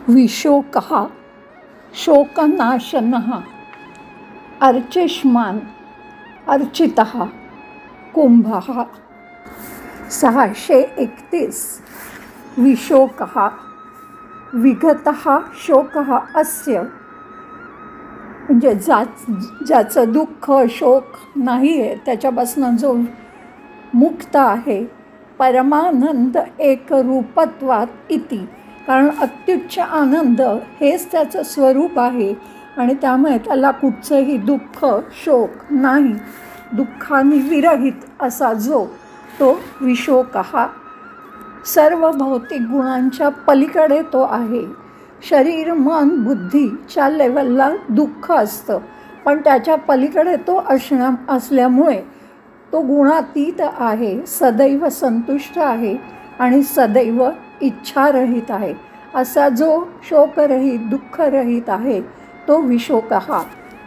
विशोकः शोकनाशनः अर्चिष्मान् अर्चितः कुंभः 631 विशोकः विगतः शोकः अस्य म्हणजे ज्याचं दुःख शोक नाही आहे त्याच्यापासून जो मुक्त आहे परमानंद एकरूपत्वात इति कारण अत्युच्च आनंद हेच त्याचं स्वरूप आहे आणि त्यामुळे त्याला कुठचंही दुःख शोक नाही दुःखाने विरहित असा जो तो विशोकः सर्व भौतिक गुणांच्या पलीकडे तो आहे शरीर मन बुद्धीच्या लेवलला दुःख असतं पण त्याच्या पलीकडे तो असल्यामुळे तो गुणातीत आहे सदैव संतुष्ट आहे आणि सदैव इच्छारहित आहे असा जो शोकरहित दुःखरहित आहे तो विशोकः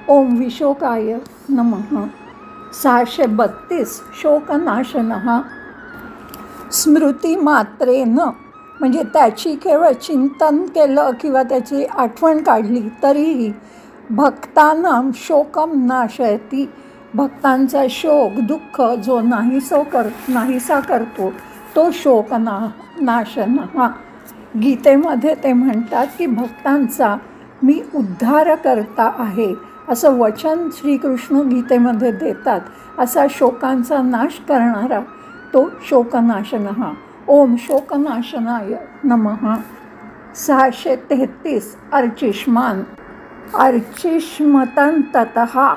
ओम विशोकाय नमः 632 शोकनाशनः स्मृतिमात्रेन म्हणजे त्याची केवळ चिंतन केलं किंवा त्याची आठवण काढली तरीही भक्तानां शोकम नाशयति भक्तांचा शोक दुःख जो नाहीसा करतो तो शोकनाशनः गीतेमध्ये ते म्हणतात की भक्तांचा मी उद्धार करता आहे असं वचन श्रीकृष्ण गीतेमध्ये देतात असा शोकांचा नाश करणारा तो शोकनाशनः ओम शोकनाशनाय नमः 633 अर्चिष्मान् अर्चिष्मतं ततः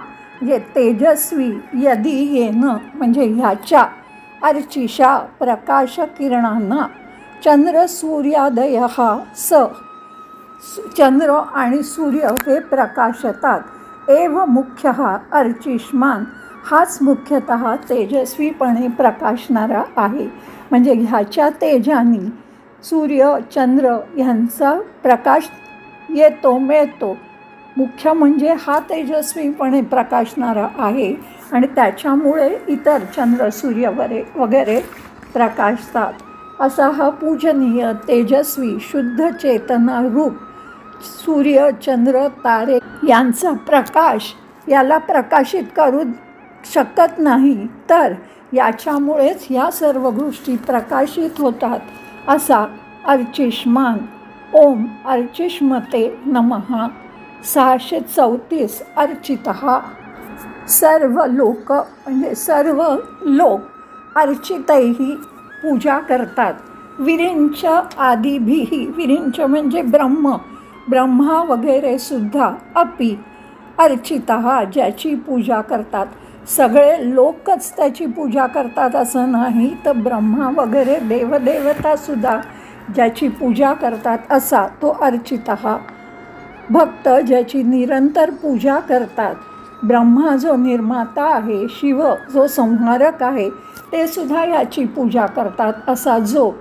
जे तेजस्वी यदी येन म्हणजे ह्याच्या अर्चिषा प्रकाशकिरणांना चंद्र सूर्यादयः चंद्र आणि सूर्य हे प्रकाशतात एव मुख्यः अर्चिष्मान् हाच मुख्यतः तेजस्वीपणे प्रकाशणारा आहे म्हणजे ह्याच्या तेजाने सूर्य चंद्र ह्यांचा प्रकाश येतो मिळतो मुख्य म्हणजे हा तेजस्वीपणे प्रकाशणारा आहे आणि त्याच्यामुळे इतर चंद्र सूर्य वगैरे प्रकाशतात असा हा पूजनीय तेजस्वी शुद्ध चेतना रूप सूर्य चंद्र तारे यांचा प्रकाश याला प्रकाशित करू शकत नाही तर याच्यामुळेच ह्या सर्व गोष्टी प्रकाशित होतात असा अर्चिष्मान् ओम अर्चिष्मते नमः 634 अर्चितः सर्व लोक म्हणजे सर्व लोक अर्चितैही पूजा करतात विरिंच आदिभिही विरिंच म्हणजे ब्रह्मा वगैरे सुद्धा अपि अर्चितः ज्याची पूजा करतात सगळे लोकच त्याची पूजा करतात असं नाही तर ब्रह्मा वगैरे देवदेवतासुद्धा ज्याची पूजा करतात असा तो अर्चितः भक्त ज्याची निरंतर पूजा करतात ब्रह्मा जो निर्माता आहे शिव जो संहारक आहे ते सुद्धा याची पूजा करतात असा जो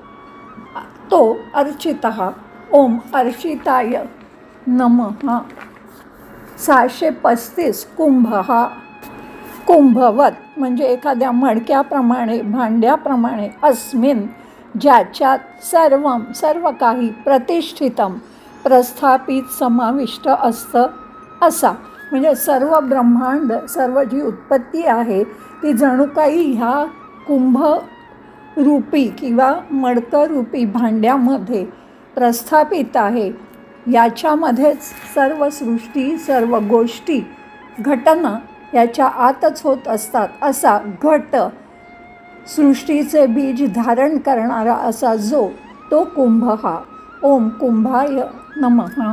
तो अर्चितः ओम अर्चिताय नमः 635 कुंभः कुंभवत म्हणजे एखाद्या मडक्याप्रमाणे भांड्याप्रमाणे अस्मिन ज्याच्यात सर्व काही प्रतिष्ठितम प्रस्थापित समाविष्ट असतं असा म्हणजे सर्व ब्रह्मांड सर्व जी उत्पत्ती आहे ती जणू काही ह्या कुंभरूपी किंवा मडकरूपी भांड्यामध्ये प्रस्थापित आहे याच्यामध्येच सर्व सृष्टी सर्व गोष्टी घटना याच्या आतच होत असतात असा घट सृष्टीचे बीज धारण करणारा असा जो तो कुंभ हा ओम कुंभाय नमः